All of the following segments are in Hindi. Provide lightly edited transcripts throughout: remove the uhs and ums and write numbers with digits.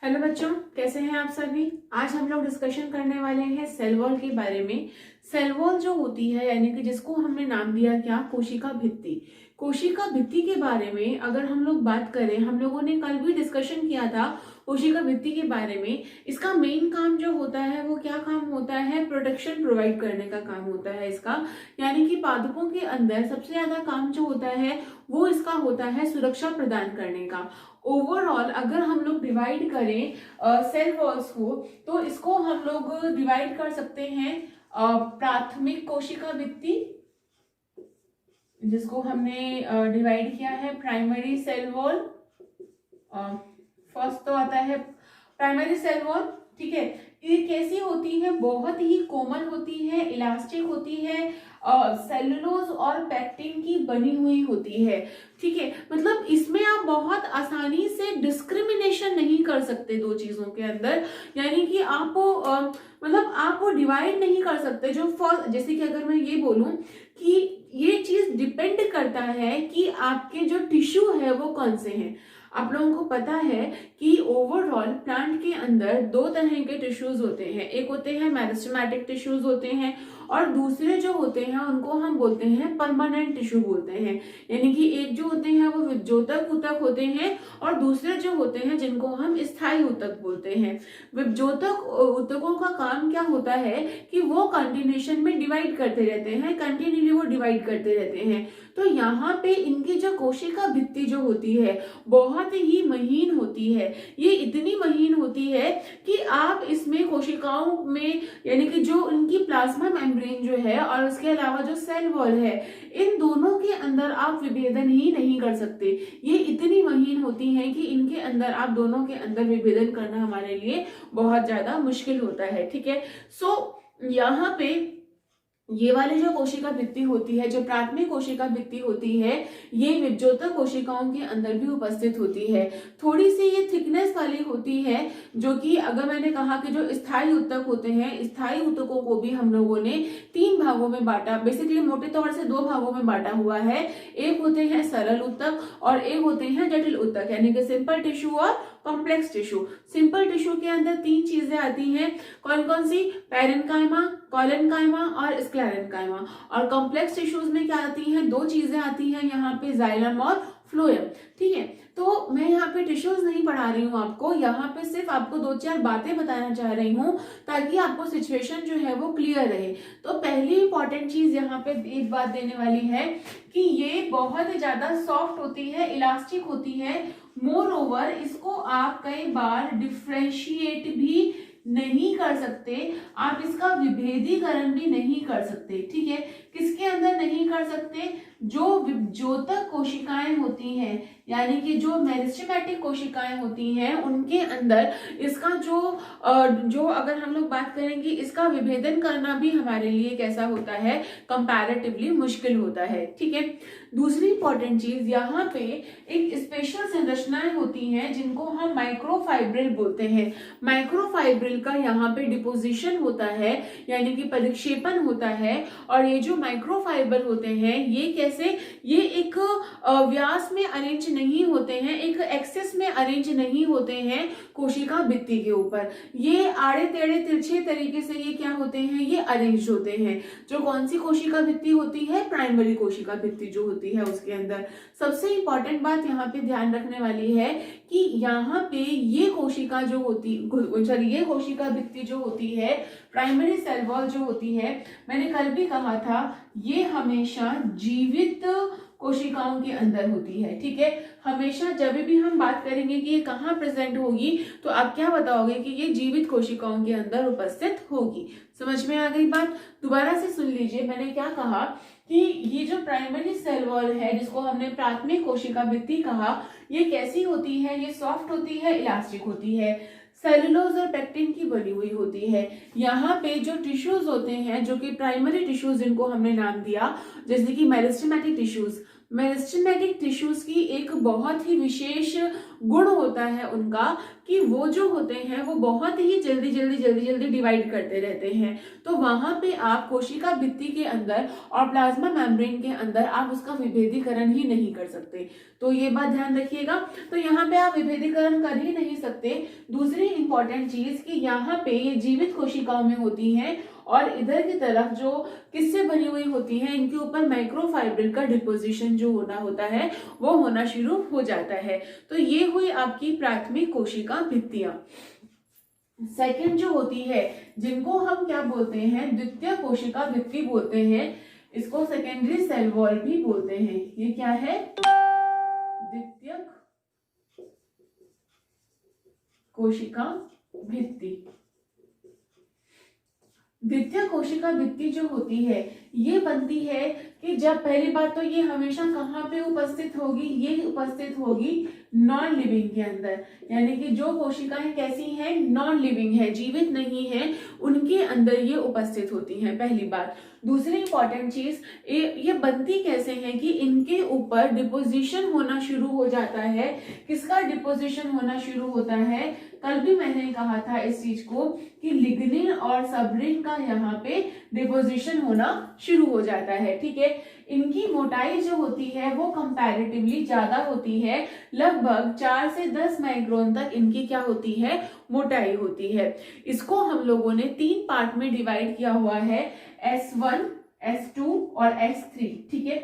हेलो बच्चों, कैसे हैं आप सभी। आज हम लोग डिस्कशन करने वाले हैं सेल वॉल के बारे में। सेल वॉल जो होती है यानी कि जिसको हमने नाम दिया क्या, कोशिका भित्ति। कोशिका भित्ति के बारे में अगर हम लोग बात करें, हम लोगों ने कल भी डिस्कशन किया था कोशिका भित्ति के बारे में। इसका मेन काम जो होता है वो क्या काम होता है, प्रोटेक्शन प्रोवाइड करने का काम होता है इसका। यानी कि पादपों के अंदर सबसे ज्यादा काम जो होता है वो इसका होता है सुरक्षा प्रदान करने का। ओवरऑल अगर हम लोग डिवाइड करें सेल वॉल्स को, तो इसको हम लोग डिवाइड कर सकते हैं प्राथमिक कोशिका भित्ति, जिसको हमने डिवाइड किया है प्राइमरी सेल वॉल। फर्स्ट तो आता है प्राइमरी सेल वॉल, ठीक है। ये कैसी होती है, बहुत ही कोमल होती है, इलास्टिक होती है, सेलुलोज और पेक्टिन की बनी हुई होती है, ठीक है। मतलब इसमें आप बहुत आसानी से डिस्क्रिमिनेशन नहीं कर सकते दो चीजों के अंदर, यानी कि आप मतलब आप वो डिवाइड नहीं कर सकते। जो फर्स्ट, जैसे कि अगर मैं ये बोलूं कि ये चीज डिपेंड करता है कि आपके जो टिश्यू है वो कौन से हैं। आप लोगों को पता है कि ओवरऑल प्लांट के अंदर दो तरह के टिश्यूज होते हैं, एक होते हैं मेरिस्टेमेटिक टिश्यूज होते हैं और दूसरे जो होते हैं उनको हम बोलते हैं परमानेंट टिश्यू बोलते हैं। यानी कि एक जो होते हैं वो विभजोतक ऊतक होते हैं और दूसरे जो होते हैं जिनको हम स्थायी ऊतक बोलते हैं। विभजोतक ऊतकों का काम क्या होता है कि वो कंटिन्यूएशन में डिवाइड करते रहते हैं, कंटिन्यूली वो डिवाइड करते रहते हैं। तो यहाँ पे इनकी जो कोशिका भित्ति जो होती है बहुत ही महीन होती है। ये इतनी महीन होती है कि आप इसमें कोशिकाओं में यानी कि जो इनकी प्लाज्मा मेम्ब्रेन जो है और उसके अलावा जो सेल वॉल है, इन दोनों के अंदर आप विभेदन ही नहीं कर सकते। ये इतनी महीन होती हैं कि इनके अंदर आप दोनों के अंदर विभेदन करना हमारे लिए बहुत ज्यादा मुश्किल होता है, ठीक है। यहाँ पे ये वाली जो कोशिका भित्ति होती है, जो प्राथमिक कोशिका भित्ति होती है, ये विभजोतक कोशिकाओं के अंदर भी उपस्थित होती है। थोड़ी सी ये थिकनेस वाली होती है, जो कि अगर मैंने कहा कि जो स्थायी ऊतक होते हैं, स्थायी ऊतकों को भी हम लोगों ने तीन भागों में बांटा, बेसिकली मोटे तौर से दो भागों में बांटा हुआ है। एक होते हैं सरल ऊतक और एक होते हैं जटिल ऊतक, यानी कि सिंपल टिश्यू और कॉम्प्लेक्स टिश्यू। सिंपल टिश्यू के अंदर तीन चीजें आती हैं, कौन कौन सी, पैरेन्काइमा, कोलेनकाइमा और स्क्लेरेन्काइमा। और कॉम्प्लेक्स टिश्यूज में क्या आती हैं, दो चीजें आती हैं यहाँ पे, जाइलम और फ्लोएम, ठीक है। तो मैं यहाँ पे टिश्यूज नहीं पढ़ा रही हूँ आपको, यहाँ पे सिर्फ आपको दो चार बातें बताना चाह रही हूँ ताकि आपको सिचुएशन जो है वो क्लियर रहे। तो पहली इंपॉर्टेंट चीज यहाँ पे एक बात देने वाली है कि ये बहुत ज्यादा सॉफ्ट होती है, इलास्टिक होती है। मोर ओवर इसको आप कई बार डिफ्रेंशिएट भी नहीं कर सकते, आप इसका विभेदीकरण भी नहीं कर सकते, ठीक है। किसके अंदर नहीं कर सकते, जो विभजोतक कोशिकाएं होती हैं, यानी कि जो मेरिस्टेमेटिक कोशिकाएं होती हैं उनके अंदर इसका जो अगर हम लोग बात करेंगे, इसका विभेदन करना भी हमारे लिए कैसा होता है, कंपैरेटिवली मुश्किल होता है, ठीक है। दूसरी इंपॉर्टेंट चीज, यहाँ पे एक स्पेशल संरचनाएं होती हैं जिनको हम माइक्रोफाइब्रिल बोलते हैं। माइक्रोफाइब्रिल का यहाँ पे डिपोजिशन होता है, यानी कि परिक्षेपण होता है। और ये जो माइक्रोफाइबर होते हैं ये कैसे, ये एक व्यास में अरेंज नहीं होते हैं, एक एक्सेस में अरेंज नहीं होते हैं कोशिका भित्ति के ऊपर, ये आड़े टेढ़े तिरछे तरीके से ये क्या होते हैं, ये अरेंज होते हैं। जो कौन सी कोशिका भित्ति होती है, प्राइमरी कोशिका भित्ति जो होती है उसके अंदर। सबसे इंपॉर्टेंट बात यहाँ पे ध्यान रखने वाली है कि यहाँ पे ये कोशिका जो होती, ये कोशिका भित्ति जो होती है, प्राइमरी सेल वॉल जो होती है, मैंने कल भी कहा था ये हमेशा जीवित कोशिकाओं के अंदर होती है, ठीक है। हमेशा जब भी हम बात करेंगे कि ये कहाँ प्रेजेंट होगी, तो आप क्या बताओगे कि ये जीवित कोशिकाओं के अंदर उपस्थित होगी। समझ में आ गई बात। दोबारा से सुन लीजिए, मैंने क्या कहा कि ये जो प्राइमरी सेल वॉल है, जिसको हमने प्राथमिक कोशिका भित्ति कहा, ये कैसी होती है, ये सॉफ्ट होती है, इलास्टिक होती है, सेलुलोज और पेक्टिन की बनी हुई होती है। यहाँ पे जो टिश्यूज होते हैं, जो कि प्राइमरी टिश्यूज जिनको हमने नाम दिया, जैसे कि मेरिस्टेमेटिक टिश्यूज, मेरिस्टेमेटिक टिश्यूज की एक बहुत ही विशेष गुण होता है उनका कि वो जो होते हैं वो बहुत ही जल्दी डिवाइड करते रहते हैं। तो वहां पे आप कोशिका भित्ति के अंदर और प्लाज्मा मेम्ब्रेन के अंदर आप उसका विभेदीकरण ही नहीं कर सकते। तो ये बात ध्यान रखिएगा। तो यहाँ पे आप विभेदीकरण कर ही नहीं सकते। दूसरी इंपॉर्टेंट चीज कि यहाँ पे ये जीवित कोशिकाओं में होती हैं और इधर की तरफ जो किससे बनी हुई होती है, इनके ऊपर माइक्रोफाइब्रिल का डिपोजिशन जो होना होता है वो होना शुरू हो जाता है। तो ये हुई आपकी प्राथमिक कोशिका भित्तियां। सेकंड जो होती है जिनको हम क्या बोलते हैं, द्वितीय कोशिका भित्ति बोलते हैं, इसको सेकेंडरी सेल वॉल भी बोलते हैं। ये क्या है, द्वितीय कोशिका भित्ति। द्वितीय कोशिका भित्ति जो होती है ये बनती है कि जब पहली बात तो ये हमेशा कहाँ पे उपस्थित होगी, ये उपस्थित होगी नॉन लिविंग के अंदर, यानी कि जो कोशिकाएं कैसी हैं, नॉन लिविंग है, जीवित नहीं है, उनके अंदर ये उपस्थित होती हैं, पहली बात। दूसरी इंपॉर्टेंट चीज ये बनती कैसे है कि इनके ऊपर डिपोजिशन होना शुरू हो जाता है। किसका डिपोजिशन होना शुरू होता है, कल भी मैंने कहा था इस चीज को कि लिग्निन और सबरिन का यहाँ पे डिपोजिशन होना शुरू हो जाता है। ठीक है, इनकी मोटाई जो होती है वो कंपैरेटिवली ज्यादा होती है, लगभग 4 से 10 माइक्रोन तक इनकी क्या होती है, मोटाई होती है। इसको हम लोगों ने 3 पार्ट में डिवाइड किया हुआ है, S1, S2 और S3। ठीक है,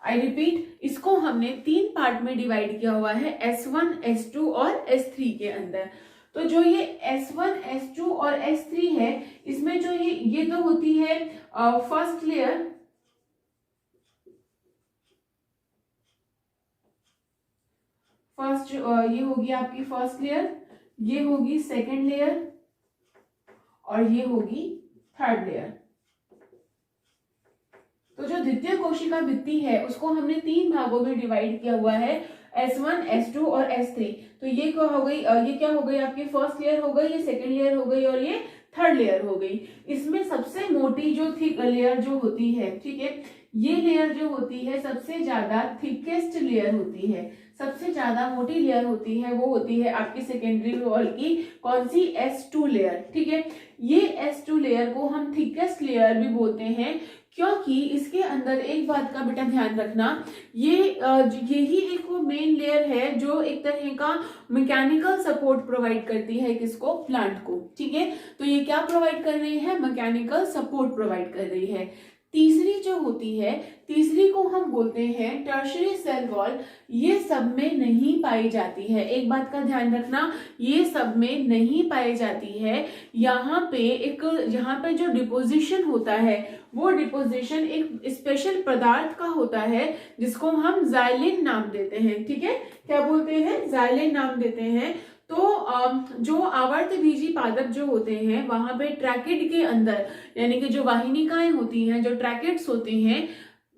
आई रिपीट, इसको हमने 3 पार्ट में डिवाइड किया हुआ है, S1, S2 और S3 के अंदर। तो जो ये S1, S2 और S3 है, इसमें जो ये तो होती है फर्स्ट लेयर, फर्स्ट ये होगी आपकी फर्स्ट लेयर, ये होगी सेकंड लेयर और ये होगी थर्ड लेयर। तो जो द्वितीय कोशिका भित्ति है उसको हमने 3 भागों में डिवाइड किया हुआ है, S1, S2 और S3। तो ये क्या हो गई, ये क्या हो गई आपकी फर्स्ट लेयर हो गई, ये सेकंड लेयर हो गई और ये थर्ड लेयर हो गई। इसमें सबसे मोटी जो थिक लेयर जो होती है, ठीक है, ये लेयर जो होती है सबसे ज्यादा थिकेस्ट लेयर होती है, सबसे ज्यादा मोटी लेयर होती है, वो होती है आपकी सेकेंडरी वॉल की कौन सी, S2 लेयर। ठीक है, ये S2 लेयर को हम थिकेस्ट लेयर भी बोलते हैं, क्योंकि इसके अंदर एक बात का बेटा ध्यान रखना, यही एक वो मेन लेयर है जो एक तरह का मैकेनिकल सपोर्ट प्रोवाइड करती है, किसको, प्लांट को। ठीक है, तो ये क्या प्रोवाइड कर रही है, मैकेनिकल सपोर्ट प्रोवाइड कर रही है। तीसरी जो होती है, तीसरी को हम बोलते हैं टर्शरी सेल वॉल। ये सब में नहीं पाई जाती है, एक बात का ध्यान रखना, ये सब में नहीं पाई जाती है। यहाँ पे जो डिपोजिशन होता है वो डिपोजिशन एक स्पेशल पदार्थ का होता है जिसको हम जाइलिन नाम देते हैं। ठीक है, क्या बोलते हैं, जाइलिन नाम देते हैं। तो जो आवर्त बीजी पादप जो होते हैं वहां पे ट्रैकिड के अंदर, यानी कि जो वाहिनिकाएं होती हैं, जो ट्रैकिड्स होते हैं,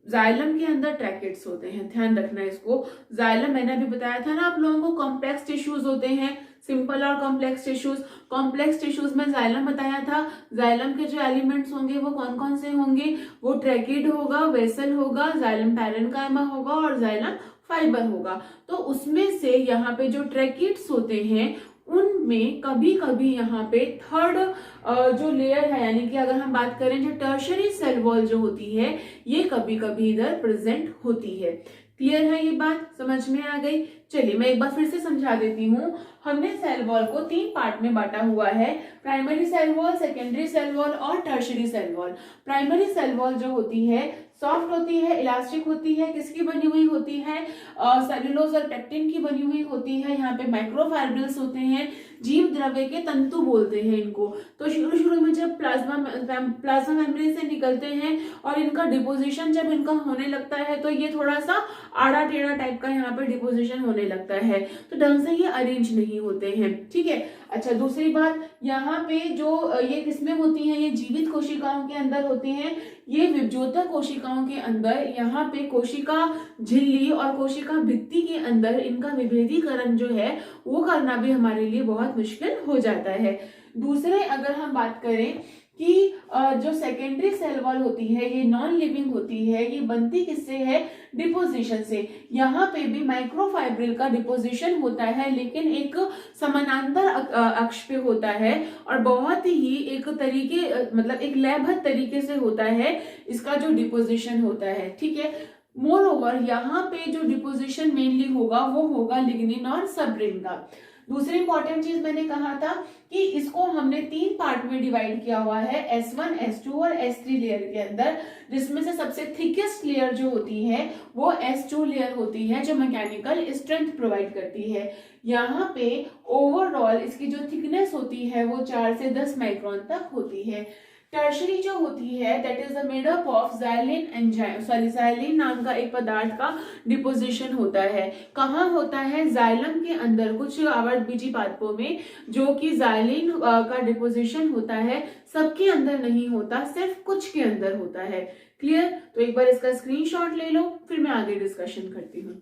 जाइलम के अंदर ट्रैकिड्स होते हैं, ध्यान रखना इसको। जाइलम मैंने अभी बताया था ना आप लोगों को, कॉम्प्लेक्स टिश्यूज होते हैं, सिंपल और कॉम्प्लेक्स टिश्यूज। कॉम्प्लेक्स टिश्यूज में जाइलम बताया था, जाइलम के जो एलिमेंट्स होंगे वो कौन कौन से होंगे, वो ट्रैकिड होगा, वेसल होगा, जाइलम पैरेन्काइमा होगा और जाइलम फाइबर होगा। तो उसमें से यहाँ पे जो ट्रैकिड्स होते हैं उनमें कभी कभी यहाँ पे थर्ड जो लेयर है, यानी कि अगर हम बात करें जो टर्शरी सेल वॉल जो होती है, ये कभी कभी इधर प्रेजेंट होती है। क्लियर है, ये बात समझ में आ गई। चलिए मैं एक बार फिर से समझा देती हूँ। हमने सेल वॉल को 3 पार्ट में बांटा हुआ है, primary cell wall, secondary cell wall और tertiary cell wall. Primary cell wall जो होती है सॉफ्ट होती है, इलास्टिक होती है, किसकी बनी हुई होती है, सेल्यूलोज और पेक्टिन की बनी हुई होती है। यहाँ पे माइक्रोफाइब्रिल्स होते हैं, जीव द्रव्य के तंतु बोलते हैं इनको। तो शुरू में जब प्लाज्मा मेम्ब्रेन से निकलते हैं और इनका डिपोजिशन जब इनका होने लगता है तो ये थोड़ा सा आड़ा टेढ़ा टाइप का यहाँ पे डिपोजिशन होने लगता है, तो ढंग से ये अरेंज नहीं होते हैं। ठीक है, अच्छा दूसरी बात, यहाँ पे जो ये किसमें होती हैं, ये जीवित कोशिकाओं के अंदर होती हैं। ये विभजोतक कोशिकाओं के अंदर यहाँ पे कोशिका झिल्ली और कोशिका भित्ति के अंदर इनका विभेदीकरण जो है वो करना भी हमारे लिए बहुत मुश्किल हो जाता है। दूसरे अगर हम बात करें कि जो सेकेंडरी सेल वॉल होती है ये नॉन लिविंग होती है, ये बनती किससे है, डिपोजिशन से। यहाँ पे भी माइक्रोफाइब्रिल का डिपोजिशन होता है, लेकिन एक समानांतर अक्ष पे होता है और बहुत ही एक तरीके मतलब एक लयबद्ध तरीके से होता है इसका जो डिपोजिशन होता है, ठीक है। मोर ओवर यहाँ पे जो डिपोजिशन मेनली होगा वो होगा लिग्निन और सबरिन का। दूसरी इंपॉर्टेंट चीज मैंने कहा था कि इसको हमने 3 पार्ट में डिवाइड किया हुआ है, S1, S2 और S3 लेयर के अंदर, जिसमें से सबसे थिकेस्ट लेयर जो होती है वो S2 लेयर होती है, जो मैकेनिकल स्ट्रेंथ प्रोवाइड करती है। यहाँ पे ओवरऑल इसकी जो थिकनेस होती है वो 4 से 10 माइक्रोन तक होती है। टर्शरी जो होती है that is the made up of xylan enzyme, xylan नाम का एक पदार्थ का डिपोजिशन होता है। कहाँ होता है, जाइलम के अंदर, कुछ आवर्तबीजी पादपों में जो कि ज़ाइलिन का डिपोजिशन होता है, सबके अंदर नहीं होता, सिर्फ कुछ के अंदर होता है। क्लियर? तो एक बार इसका स्क्रीनशॉट ले लो, फिर मैं आगे डिस्कशन करती हूँ।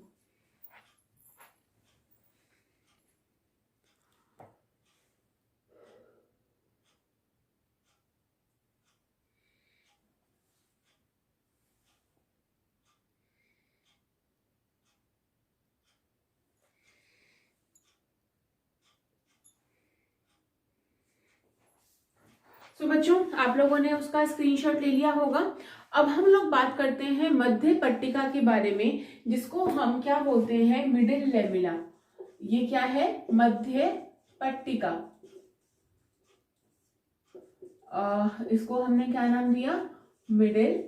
तो बच्चों आप लोगों ने उसका स्क्रीनशॉट ले लिया होगा। अब हम लोग बात करते हैं मध्य पट्टिका के बारे में, जिसको हम क्या बोलते हैं, मिडिल लेमिला। ये क्या है, मध्य पट्टिका। इसको हमने क्या नाम दिया, मिडिल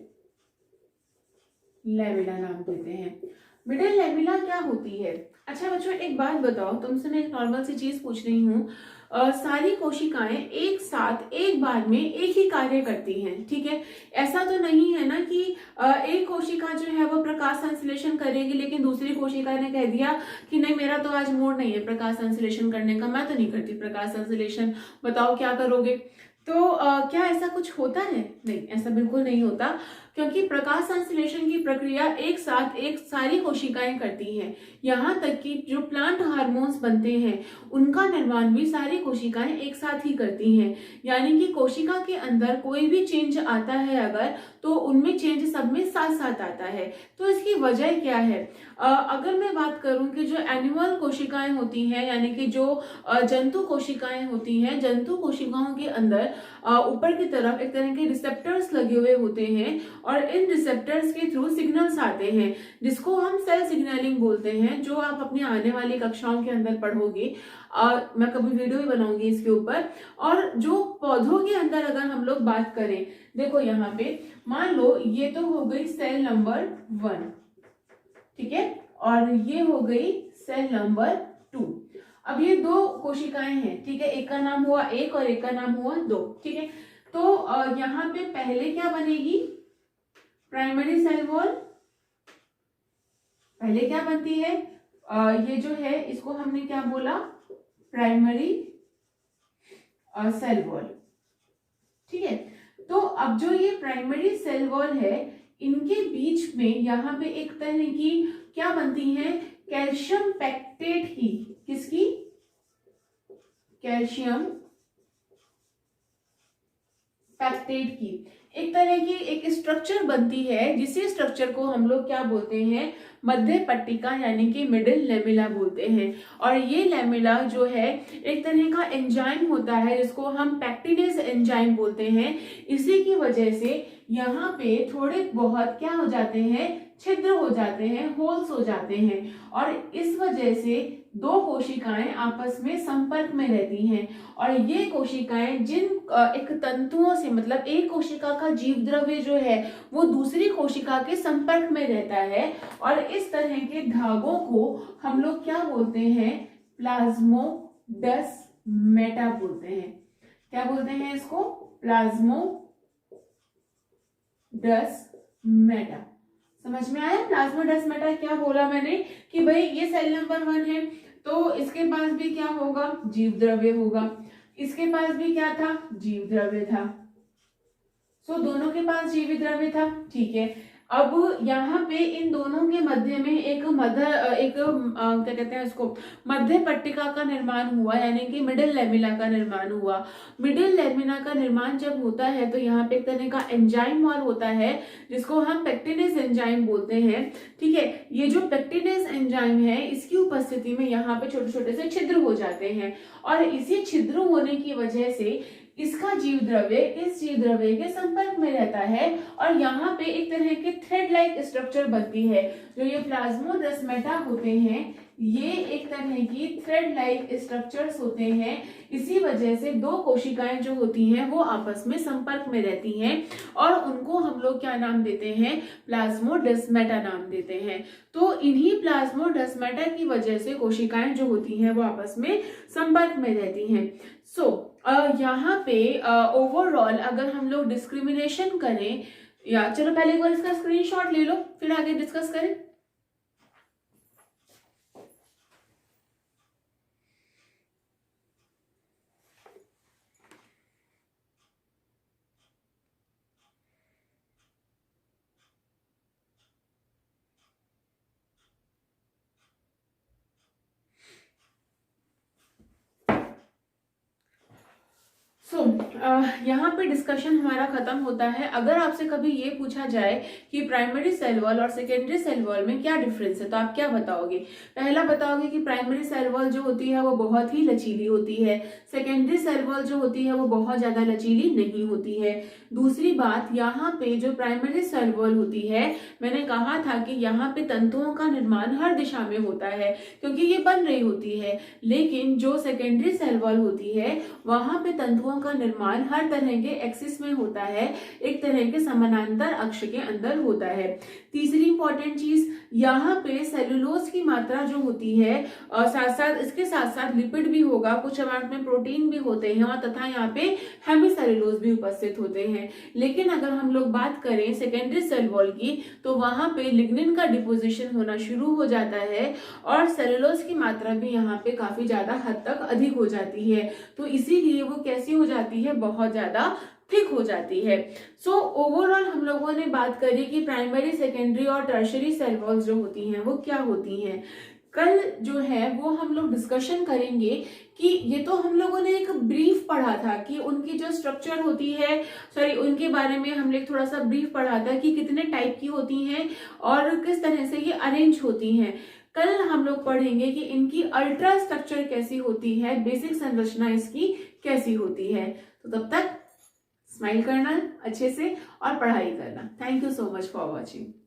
लेमिला नाम देते हैं। मिडिल लेमिला क्या होती है? अच्छा बच्चों एक बात बताओ, तुमसे मैं एक नॉर्मल सी चीज पूछ रही हूँ। सारी कोशिकाएं एक साथ एक बार में एक ही कार्य करती हैं, ठीक है। ऐसा तो नहीं है ना कि एक कोशिका जो है वो प्रकाश संश्लेषण करेगी, लेकिन दूसरी कोशिका ने कह दिया कि नहीं मेरा तो आज मूड नहीं है प्रकाश संश्लेषण करने का, मैं तो नहीं करती प्रकाश संश्लेषण, बताओ क्या करोगे। तो क्या ऐसा कुछ होता है? नहीं, ऐसा बिल्कुल नहीं होता, क्योंकि प्रकाश संश्लेषण की प्रक्रिया एक साथ एक सारी कोशिकाएं करती हैं। यहाँ तक कि जो प्लांट हार्मोन्स बनते हैं उनका निर्माण भी सारी कोशिकाएं एक साथ ही करती हैं। यानी कि कोशिका के अंदर कोई भी चेंज आता है अगर, तो उनमें चेंज सब में साथ साथ आता है। तो इसकी वजह क्या है? अगर मैं बात करूं कि जो एनिमल कोशिकाएं होती हैं, यानी कि जो जंतु कोशिकाएं होती हैं, जंतु कोशिकाओं के अंदर ऊपर की तरफ एक तरह के रिसेप्टर्स लगे हुए होते हैं और इन रिसेप्टर्स के थ्रू सिग्नल्स आते हैं, जिसको हम सेल सिग्नलिंग बोलते हैं, जो आप अपनी आने वाली कक्षाओं के अंदर पढ़ोगे। मैं कभी वीडियो भी बनाऊंगी इसके ऊपर। और जो पौधों के अंदर अगर हम लोग बात करें, देखो यहाँ पे मान लो ये तो हो गई सेल नंबर 1, ठीक है, और ये हो गई सेल नंबर 2। अब ये 2 कोशिकाएं हैं, ठीक है, एक का नाम हुआ 1 और एक का नाम हुआ 2, ठीक है। तो यहाँ पे पहले क्या बनेगी, प्राइमरी सेल वॉल। पहले क्या बनती है, ये जो है इसको हमने क्या बोला, प्राइमरी सेल वॉल, ठीक है। तो अब जो ये प्राइमरी सेल वॉल है, इनके बीच में यहाँ पे एक तरह की क्या बनती है, कैल्शियम पैक्टेट की, किसकी, कैल्शियम पैक्टेट की एक तरह की एक स्ट्रक्चर बनती है, जिसी स्ट्रक्चर को हम लोग क्या बोलते हैं, मध्य पट्टिका यानी कि मिडिल लेमिला बोलते हैं। और ये लेमिला जो है एक तरह का एंजाइम होता है, जिसको हम पैक्टिनेज एंजाइम बोलते हैं। इसी की वजह से यहाँ पे थोड़े बहुत क्या हो जाते हैं, छिद्र हो जाते हैं, होल्स हो जाते हैं, और इस वजह से 2 कोशिकाएं आपस में संपर्क में रहती हैं। और ये कोशिकाएं जिन एक तंतुओं से, मतलब एक कोशिका का जीव द्रव्य जो है वो दूसरी कोशिका के संपर्क में रहता है, और इस तरह के धागों को हम लोग क्या बोलते हैं, प्लाज्मोडेस्माटा बोलते हैं। क्या बोलते हैं इसको, प्लाज्मोडेस्माटा। समझ में आया प्लाज्मोडेस्माटा क्या बोला मैंने, कि भाई ये सेल नंबर 1 है तो इसके पास भी क्या होगा, जीव द्रव्य होगा, इसके पास भी क्या था, जीव द्रव्य था। सो दोनों के पास जीव द्रव्य था, ठीक है। अब यहाँ पे इन दोनों के मध्य में एक क्या कहते हैं उसको, मध्य पट्टिका का निर्माण हुआ, यानी कि मिडिल लेमिना का निर्माण हुआ। मिडिल लेमिना का निर्माण जब होता है तो यहाँ पे एक तरह का एंजाइम वॉल होता है जिसको हम पेक्टिनेस एंजाइम बोलते हैं। ठीक है, ये जो पेक्टिनेस एंजाइम है इसकी उपस्थिति में यहाँ पे छोटे छोटे से छिद्र हो जाते हैं, और इसी छिद्र होने की वजह से इसका जीव द्रव्य इस जीव द्रव्य के संपर्क में रहता है, और यहाँ पे एक तरह के थ्रेड लाइक स्ट्रक्चर बनती है। जो ये प्लाज्मोडेस्माटा होते हैं ये एक तरह की थ्रेड लाइक स्ट्रक्चर्स होते हैं। इसी वजह से दो कोशिकाएं जो होती हैं वो आपस में संपर्क में रहती हैं, और उनको हम लोग क्या नाम देते हैं, प्लाज्मोडेस्माटा नाम देते हैं। तो इन्हीं प्लाज्मोडेस्माटा की वजह से कोशिकाएं जो होती हैं वो आपस में संपर्क में रहती हैं। यहाँ पे ओवरऑल अगर हम लोग डिस्क्रिमिनेशन करें, या चलो पहले एक बार इसका स्क्रीनशॉट ले लो फिर आगे डिस्कस करें। यहाँ पे डिस्कशन हमारा खत्म होता है। अगर आपसे कभी ये पूछा जाए कि प्राइमरी सेल वॉल और सेकेंडरी सेल वॉल में क्या डिफरेंस है तो आप क्या बताओगे? पहला बताओगे कि प्राइमरी सेल वॉल जो होती है वो बहुत ही लचीली होती है, सेकेंडरी सेल वॉल जो होती है वो बहुत ज्यादा लचीली नहीं होती है। दूसरी बात, यहाँ पे जो प्राइमरी सेल वॉल होती है मैंने कहा था कि यहाँ पे तंतुओं का निर्माण हर दिशा में होता है क्योंकि ये बन रही होती है, लेकिन जो सेकेंडरी सेल वॉल होती है वहां पे तंतुओं का निर्माण हर तरह के एक्सिस में होता है, एक तरह के समानांतर अक्ष के अंदर होता है। तीसरी इंपॉर्टेंट चीज, यहाँ पे सेलुलोज की मात्रा जो होती है और इसके साथ साथ लिपिड भी होगा, कुछ अमाउंट में प्रोटीन भी होते हैं, और तथा यहाँ पे हेमिसेलुलोज भी उपस्थित होते हैं। लेकिन अगर हम लोग बात करें सेकेंडरी सेल वॉल की तो वहां पे लिग्निन का डिपोजिशन होना शुरू हो जाता है और सेलुलोज की मात्रा भी यहाँ पे काफी ज्यादा हद तक अधिक हो जाती है। तो इसीलिए वो कैसी हो जाती है, बहुत ज्यादा थिक हो जाती है। सो ओवरऑल हम लोगों ने बात करी कि प्राइमरी, सेकेंडरी और टर्शियरी सेल वॉल्स जो होती हैं वो क्या होती हैं। कल जो है वो हम लोग डिस्कशन करेंगे कि ये तो हम लोगों ने एक ब्रीफ पढ़ा था कि उनकी जो स्ट्रक्चर होती है, उनके बारे में हमने थोड़ा सा ब्रीफ पढ़ा था कि कितने टाइप की होती हैं और किस तरह से ये अरेंज होती हैं। कल हम लोग पढ़ेंगे कि इनकी अल्ट्रा स्ट्रक्चर कैसी होती है, बेसिक संरचना इसकी कैसी होती है। तो तब तक स्माइल करना अच्छे से और पढ़ाई करना। Thank you so much for watching.